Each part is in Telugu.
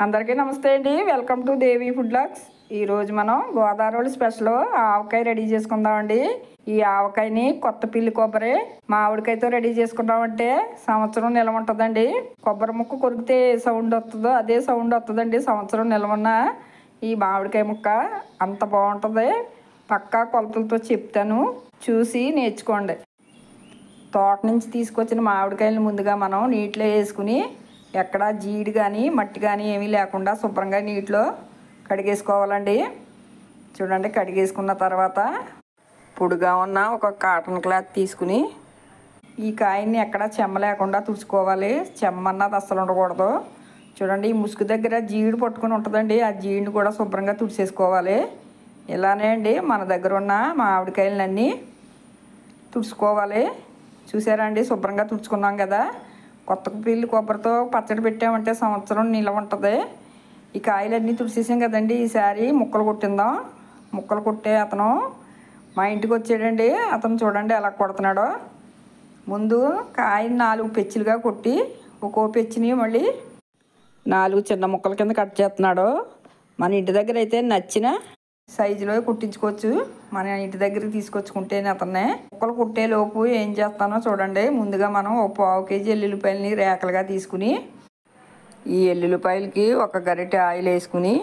అందరికీ నమస్తే అండి. Welcome to Devi food blogs. ఈరోజు మనం గోదావరి స్పెషల్ ఆవకాయ రెడీ చేసుకుందామండి. ఈ ఆవకాయని కొత్త పిల్లి కొబ్బరి మామిడికాయతో రెడీ చేసుకున్నామంటే సంవత్సరం నిల్వ ఉంటుందండి. కొబ్బరి ముక్క కొరికితే ఏ సౌండ్ వస్తుందో అదే సౌండ్ వస్తుందండి సంవత్సరం నిల్వన్న. ఈ మామిడికాయ ముక్క అంత బాగుంటుంది. పక్కా కొలతలతో చెప్తాను, చూసి నేర్చుకోండి. తోట నుంచి తీసుకొచ్చిన మామిడికాయలను ముందుగా మనం నీటిలో వేసుకుని ఎక్కడ జీడి కానీ మట్టి కానీ ఏమీ లేకుండా శుభ్రంగా నీటిలో కడిగేసుకోవాలండి. చూడండి, కడిగేసుకున్న తర్వాత పొడిగా ఉన్న ఒక కాటన్ క్లాత్ తీసుకుని ఈ కాయని ఎక్కడ చెమ్మ లేకుండా తుడుచుకోవాలి. చెమ్మ అన్నది అస్సలు ఉండకూడదు. చూడండి, ఈ ముసుగు దగ్గర జీడి పట్టుకుని ఉంటుందండి, ఆ జీడిని కూడా శుభ్రంగా తుడిచేసుకోవాలి. ఇలానే అండి మన దగ్గర ఉన్న మామిడికాయలన్నీ తుడుచుకోవాలి. చూసారా అండి, శుభ్రంగా తుడుచుకున్నాం కదా. కొత్త పిల్లి కొబ్బరితో పచ్చడి పెట్టామంటే సంవత్సరం నిల్వ ఉంటుంది. ఈ కాయలన్నీ తుడిచేసాం కదండి. ఈసారి ముక్కలు కొట్టిందాం. ముక్కలు కొట్టే అతను మా ఇంటికి వచ్చాడండి. అతను చూడండి ఎలా కొడుతున్నాడో. ముందు కాయని 4 పెచ్చులుగా కొట్టి ఒక్కో పెచ్చిని మళ్ళీ 4 చిన్న ముక్కల కింద కట్ చేస్తున్నాడు. మన ఇంటి దగ్గర అయితే నచ్చిన సైజులో కుట్టించుకోవచ్చు. మన ఇంటి దగ్గరికి తీసుకొచ్చుకుంటేనే అతన్నే. ముక్కలు కుట్టే లోపు ఏం చేస్తానో చూడండి. ముందుగా మనం ఒక 1/2 కేజీ ఎల్లుల్లిపాయలని రేకలుగా తీసుకుని ఈ ఎల్లుల్లిపాయలకి ఒక గరిటె ఆయిల్ వేసుకుని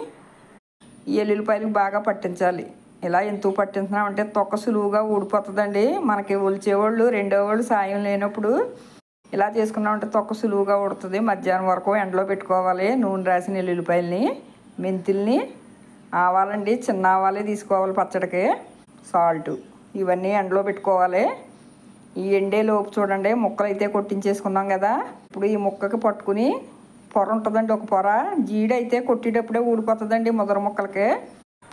ఈ ఎల్లుల్లిపాయలకి బాగా పట్టించాలి. ఇలా ఎందుకు పట్టించున్నామంటే తొక్క సులువుగా ఊడిపోతుందండి. మనకి ఒలిచేవాళ్ళు రెండో వాళ్ళు సాయం లేనప్పుడు ఇలా చేసుకున్నామంటే తొక్క సులువుగా ఉడుతుంది. మధ్యాహ్నం వరకు ఎండలో పెట్టుకోవాలి. నూనె రాసిన ఎల్లుల్లిపాయలని, మెంతుల్ని, ఆవాలండి, చిన్న ఆవాలే తీసుకోవాలి పచ్చడికి, సాల్ట్, ఇవన్నీ ఎండలో పెట్టుకోవాలి. ఈ ఎండే లోపు చూడండి ముక్కలు అయితే కొట్టించేసుకున్నాం కదా. ఇప్పుడు ఈ ముక్కకి పట్టుకుని పొర ఉంటుందండి, ఒక పొర. జీడి అయితే కొట్టేటప్పుడే ఊడిపోతుందండి ముదర ముక్కలకి.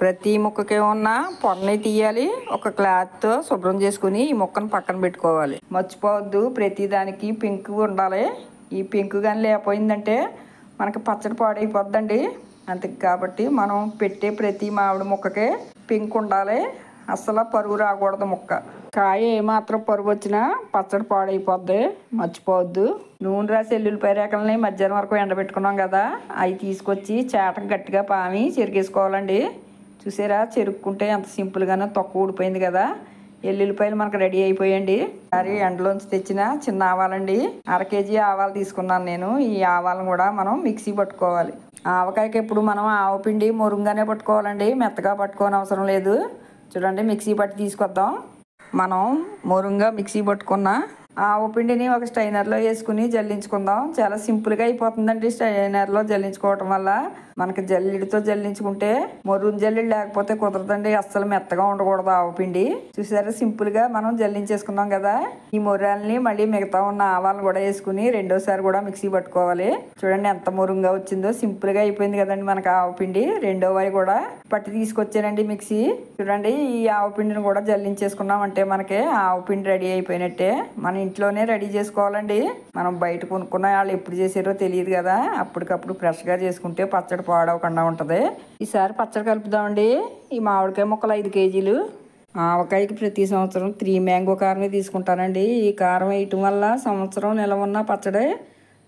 ప్రతి ముక్కకి ఉన్న పొరని తీయాలి. ఒక క్లాత్తో శుభ్రం చేసుకుని ఈ ముక్కను పక్కన పెట్టుకోవాలి. మర్చిపోవద్దు, ప్రతి దానికి పెంకు ఉండాలి. ఈ పెంకు కానీ లేకపోయిందంటే మనకి పచ్చడి పాడైపోద్దండి. అంతే కాబట్టి మనం పెట్టే ప్రతి మామిడి ముక్కకే పెంకు ఉండాలి. అస్సలు పరుగు రాకూడదు ముక్క. కాయ ఏమాత్రం పరుగు వచ్చినా పచ్చడి పాడైపోద్ది, మర్చిపోవద్దు. నూనె రాసి ఎల్లుల్లిపాయ రేకలని మధ్యాహ్నం వరకు ఎండబెట్టుకున్నాం కదా, అవి తీసుకొచ్చి చేటకు గట్టిగా పామి చెరిగేసుకోవాలండి. చూసారా, చెరుక్కుంటే ఎంత సింపుల్గానో తొక్క ఊడిపోయింది కదా. ఎల్లుల్లిపాయలు మనకు రెడీ అయిపోయండి. మరి ఎండలోంచి తెచ్చిన చిన్న ఆవాలండి, 1/2 కేజీ ఆవాలు తీసుకున్నాను నేను. ఈ ఆవాలను కూడా మనం మిక్సీ పట్టుకోవాలి. ఆవకాయకి ఎప్పుడు మనం ఆవపిండి మొరుంగానే పట్టుకోవాలండి, మెత్తగా పట్టుకోని అవసరం లేదు. చూడండి, మిక్సీ పట్టి తీసుకొద్దాం. మనం మొరుంగా మిక్సీ పట్టుకున్న ఆవపిండిని ఒక స్ట్రైనర్లో వేసుకుని జల్లించుకుందాం. చాలా సింపుల్గా అయిపోతుందండి స్ట్రైనర్లో జల్లించుకోవటం వల్ల. మనకి జల్లిడితో జల్లించుకుంటే మొరున్ జల్లిడి లేకపోతే కుదరదండి. అస్సలు మెత్తగా ఉండకూడదు ఆవపిండి. చూసారా, సింపుల్గా మనం జల్లించేసుకున్నాం కదా. ఈ మొరాలని మళ్ళీ మిగతా ఉన్న ఆవాలను కూడా వేసుకుని రెండోసారి కూడా మిక్సీ పట్టుకోవాలి. చూడండి ఎంత మొరుంగా వచ్చిందో. సింపుల్గా అయిపోయింది కదండి మనకి ఆవపిండి. రెండో వాయి కూడా పట్టి తీసుకొచ్చానండి మిక్సీ. చూడండి, ఈ ఆవపిండిని కూడా జల్లించేసుకున్నామంటే మనకి ఆవపిండి రెడీ అయిపోయినట్టే. మన ఇంట్లోనే రెడీ చేసుకోవాలండి. మనం బయట కొనుక్కున్న వాళ్ళు ఎప్పుడు చేసారో తెలియదు కదా. అప్పటికప్పుడు ఫ్రెష్గా చేసుకుంటే పచ్చడి పాడవకుండా ఉంటుంది. ఈసారి పచ్చడి కలుపుదామండి. ఈ మామిడికాయ ముక్కలు 5 కేజీలు. ఆవకాయకి ప్రతి సంవత్సరం 3 మ్యాంగో కారమే తీసుకుంటానండి. ఈ కారం వేయటం వల్ల సంవత్సరం నిల్వ ఉన్న పచ్చడి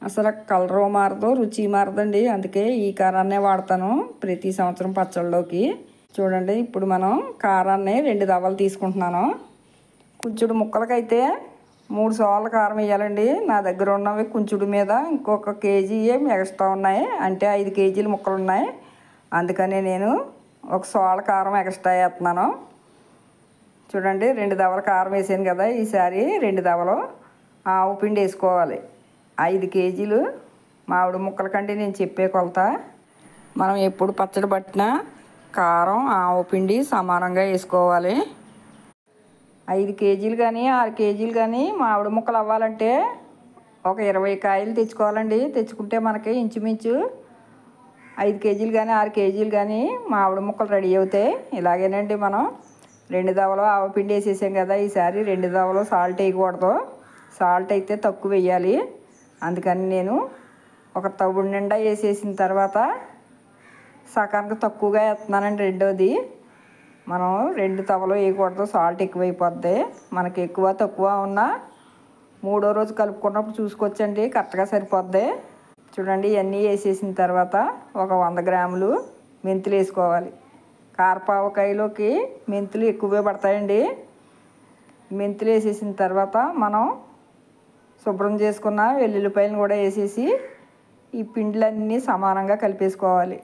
అసలు కలరు మారదు, రుచి మారదండి. అందుకే ఈ కారాన్నే వాడతాను ప్రతి సంవత్సరం పచ్చళ్ళలోకి. చూడండి, ఇప్పుడు మనం కారాన్ని 2 దవ్వలు తీసుకుంటున్నాను. కొంచెం ముక్కలకైతే 3 సోళ్ళ కారం వేయాలండి. నా దగ్గర ఉన్నవి కొంచెం మీద ఇంకొక కేజీ ఎక్స్ట్రా ఉన్నాయి, అంటే 5 కేజీల ముక్కలు ఉన్నాయి. అందుకని నేను 1 సోళ్ళ కారం ఎక్స్ట్రా వేస్తున్నాను. చూడండి, 2 దవ్వల కారం వేసాను కదా. ఈసారి 2 దవ్వలు ఆవు పిండి వేసుకోవాలి. 5 కేజీలు మామిడి ముక్కల కంటే నేను చెప్పే కొలత. మనం ఎప్పుడు పచ్చడి పట్టినా కారం ఆవు పిండి సమానంగా వేసుకోవాలి. 5 కేజీలు కానీ 6 కేజీలు కానీ మామిడి ముక్కలు అవ్వాలంటే ఒక 20 కాయలు తెచ్చుకోవాలండి. తెచ్చుకుంటే మనకి ఇంచుమించు 5 కేజీలు కానీ 6 కేజీలు కానీ మామిడి ముక్కలు రెడీ అవుతాయి. ఇలాగేనండి మనం 2 దవ్వలు ఆవపిండి వేసేసాం కదా. ఈసారి 2 దవ్వలు సాల్ట్ వేయకూడదు. సాల్ట్ అయితే తక్కువ వేయాలి. అందుకని నేను ఒక తవ్వుడు నిండా వేసేసిన తర్వాత సగానికి తక్కువగా వేస్తున్నానండి. రెండోది మనం 2 తవ్వలు వేయకూడదు, సాల్ట్ ఎక్కువైపోద్ది. మనకి ఎక్కువ తక్కువ ఉన్న 3వ రోజు కలుపుకున్నప్పుడు చూసుకోవచ్చండి, కరెక్ట్గా సరిపోద్ది. చూడండి ఇవన్నీ వేసేసిన తర్వాత ఒక 100 గ్రాములు మెంతులు వేసుకోవాలి. కారపావకాయలోకి మెంతులు ఎక్కువగా పడతాయండి. మెంతులు వేసేసిన తర్వాత మనం శుభ్రం చేసుకున్న వెల్లుల్లిపాయలను కూడా వేసేసి ఈ పిండిలన్నీ సమానంగా కలిపేసుకోవాలి.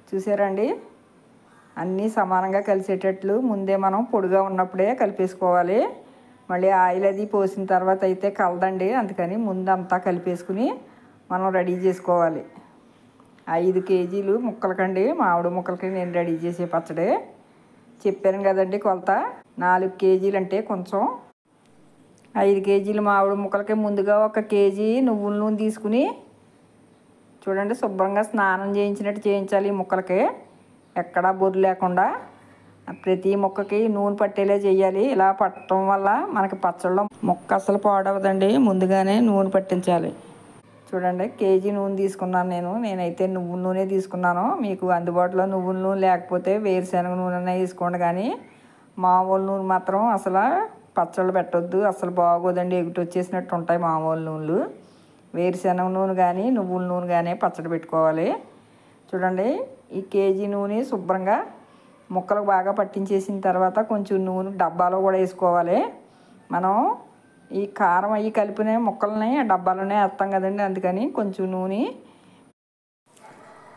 చూసారండి, అన్నీ సమానంగా కలిసేటట్లు ముందే మనం పొడిగా ఉన్నప్పుడే కలిపేసుకోవాలి. మళ్ళీ ఆయిల్ అది పోసిన తర్వాత అయితే కలదండి, అందుకని ముందు అంతా కలిపేసుకుని మనం రెడీ చేసుకోవాలి. 5 కేజీలు ముక్కలకండి, మామిడి ముక్కలకి నేను రెడీ చేసే పచ్చడి చెప్పాను కదండి కొలత. 4 కేజీలు అంటే కొంచెం. 5 కేజీలు మామిడి ముక్కలకి ముందుగా 1 కేజీ నువ్వుల నూనె తీసుకుని చూడండి శుభ్రంగా స్నానం చేయించినట్టు చేయించాలి. ఈ ముక్కలకి ఎక్కడా బొర్రు లేకుండా ప్రతి ముక్కకి నూనె పట్టేలా చేయాలి. ఇలా పట్టడం వల్ల మనకి పచ్చళ్ళలో ముక్క అసలు పాడవదండి. ముందుగానే నూనె పట్టించాలి. చూడండి కేజీ నూనె తీసుకున్నాను నేనైతే నువ్వుల నూనె తీసుకున్నాను. మీకు అందుబాటులో నువ్వుల నూనె లేకపోతే వేరుశనగ నూనె వేసుకోండి, కానీ మామూలు నూనె మాత్రం అసలు పచ్చళ్ళు పెట్టొద్దు, అసలు బాగోదండి. ఎగుటి వచ్చేసినట్టు ఉంటాయి మామూలు నూనెలు. వేరుశనగ నూనె కానీ నువ్వుల నూనె కానీ పచ్చడి పెట్టుకోవాలి. చూడండి ఈ కేజీ నూనె శుభ్రంగా ముక్కలకు బాగా పట్టించేసిన తర్వాత కొంచెం నూనె డబ్బాలో కూడా వేసుకోవాలి. మనం ఈ కారం అవి కలిపిన ముక్కల్ని డబ్బాలోనే వేస్తాం కదండి, అందుకని కొంచెం నూనె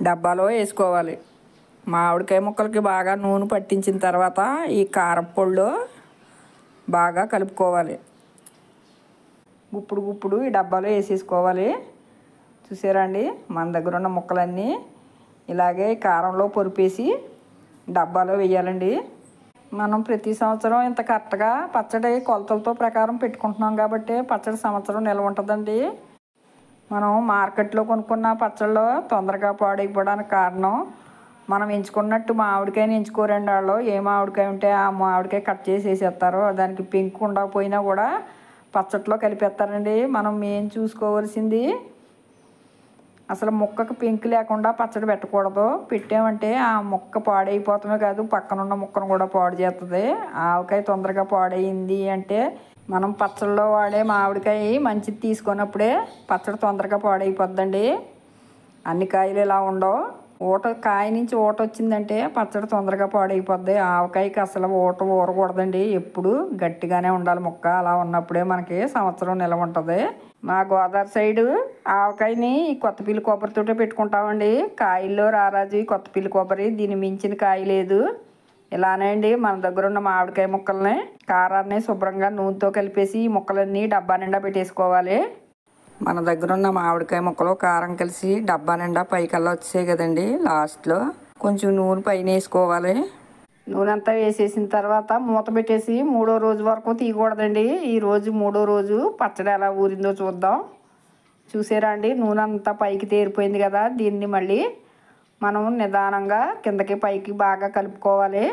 డబ్బాలో వేసుకోవాలి. మామిడికాయ ముక్కలకి బాగా నూనె పట్టించిన తర్వాత ఈ కారపొడిలో బాగా కలుపుకోవాలి. గుప్పుడు ఈ డబ్బాలో వేసేసుకోవాలి. చూసారా అండి, మన దగ్గర ఉన్న ముక్కలన్నీ ఇలాగే కారంలో పొరిపేసి డబ్బాలో వేయాలండి. మనం ప్రతి సంవత్సరం ఇంత కరెక్ట్గా పచ్చడి కొలతలతో ప్రకారం పెట్టుకుంటున్నాం కాబట్టి పచ్చడి సంవత్సరం నిల్వ ఉంటుందండి. మనం మార్కెట్లో కొనుక్కున్న పచ్చళ్ళు తొందరగా పాడైపోవడానికి కారణం మనం ఎంచుకున్నట్టు మామిడికాయని ఎంచుకోరండి. వాళ్ళు ఏ మామిడికాయ ఉంటే ఆ మామిడికాయ కట్ చేసి వేసేస్తారు. దానికి పెంకు ఉండకపోయినా కూడా పచ్చట్లో కలిపేస్తారండి. మనం ఏం చూసుకోవాల్సింది అసలు ముక్కకు పెంకు లేకుండా పచ్చడి పెట్టకూడదు. పెట్టామంటే ఆ ముక్క పాడైపోతామే కాదు, పక్కనున్న ముక్కను కూడా పాడు చేస్తుంది. ఆవకాయ తొందరగా పాడైంది అంటే మనం పచ్చళ్ళలో వాడే మామిడికాయ మంచిది తీసుకున్నప్పుడే పచ్చడి తొందరగా పాడైపోద్దండి. అన్ని కాయలు ఇలా ఉండవు. కాయ నుంచి ఊట వచ్చిందంటే పచ్చడి తొందరగా పాడైపోద్ది. ఆవకాయకి అసలు ఊరకూడదండి, ఎప్పుడు గట్టిగానే ఉండాలి ముక్క. అలా ఉన్నప్పుడే మనకి సంవత్సరం నిల్వ ఉంటుంది. మా గోదావరి సైడు ఆవకాయని ఈ కొత్తపల్లి కొబ్బరితోటే పెట్టుకుంటామండి. కాయల్లో రారాజు ఈ కొత్తపల్లి కొబ్బరి, దీన్ని మించిన కాయ లేదు. ఇలానే అండి మన దగ్గర ఉన్న మామిడికాయ ముక్కల్ని కారాన్ని శుభ్రంగా నూనెతో కలిపేసి ఈ ముక్కలన్నీ డబ్బా నిండా పెట్టేసుకోవాలి. మన దగ్గర ఉన్న మామిడికాయ ముక్కలు కారం కలిసి డబ్బా నిండా పైకల్లా వచ్చాయి కదండి. లాస్ట్లో కొంచెం నూనె పైన వేసుకోవాలి. నూనె అంతా వేసేసిన తర్వాత మూత పెట్టేసి 3వ రోజు వరకు తీయకూడదండి. ఈరోజు 3వ రోజు పచ్చడి ఎలా ఊరిందో చూద్దాం. చూసారా అండి, నూనె అంతా పైకి తేరిపోయింది కదా. దీన్ని మళ్ళీ మనం నిదానంగా కిందకి పైకి బాగా కలుపుకోవాలి.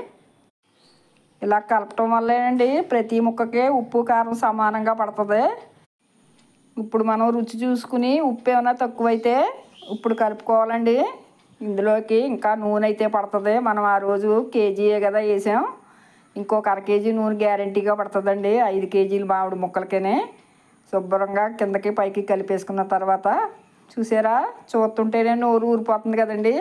ఇలా కలపటం వల్లేనండి ప్రతి ముక్కకి ఉప్పు కారం సమానంగా పడుతుంది. ఇప్పుడు మనం రుచి చూసుకుని ఉప్పు ఏమైనా తక్కువైతే ఇప్పుడు కలుపుకోవాలండి. ఇందులోకి ఇంకా నూనె అయితే పడుతుంది. మనం ఆ రోజు కేజీయే కదా వేసాం, ఇంకొక 1/2 కేజీ నూనె గ్యారంటీగా పడుతుందండి 5 కేజీలు మామిడి ముక్కలకేనే. శుభ్రంగా కిందకి పైకి కలిపేసుకున్న తర్వాత చూసారా, చూస్తుంటేనే నోరు ఊరిపోతుంది కదండి.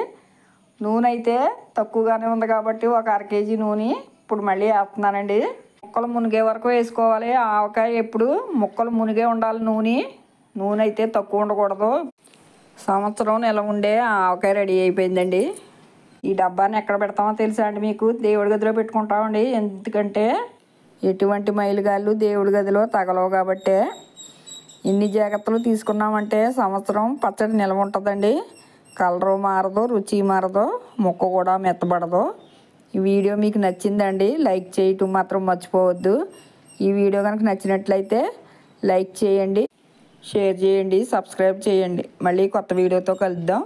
నూనె అయితే తక్కువగానే ఉంది కాబట్టి ఒక 1/2 కేజీ నూనె ఇప్పుడు మళ్ళీ వేస్తున్నానండి. ముక్కలు మునిగే వరకు వేసుకోవాలి. ఆవకాయ ఎప్పుడు ముక్కలు మునిగే ఉండాలి. నూనె అయితే తక్కువ ఉండకూడదు. సంవత్సరం నిల్వ ఉండే ఆవకాయ రెడీ అయిపోయిందండి. ఈ డబ్బాని ఎక్కడ పెడతామో తెలుసా అండి మీకు? దేవుడి గదిలో పెట్టుకుంటామండి. ఎందుకంటే ఎటువంటి మైలుగాళ్ళు దేవుడి గదిలో తగలవు కాబట్టి. ఇన్ని జాగ్రత్తలు తీసుకున్నామంటే సంవత్సరం పచ్చడి నిల్వ ఉంటుందండి. కలరు మారదు, రుచి మారదు, ముక్క కూడా మెత్తబడదు. ఈ వీడియో మీకు నచ్చిందండి, లైక్ చేయటం మాత్రం మర్చిపోవద్దు. ఈ వీడియో కనుక నచ్చినట్లయితే లైక్ చేయండి, షేర్ చేయండి, సబ్స్క్రైబ్ చేయండి. మళ్ళీ కొత్త వీడియోతో కలుద్దాం.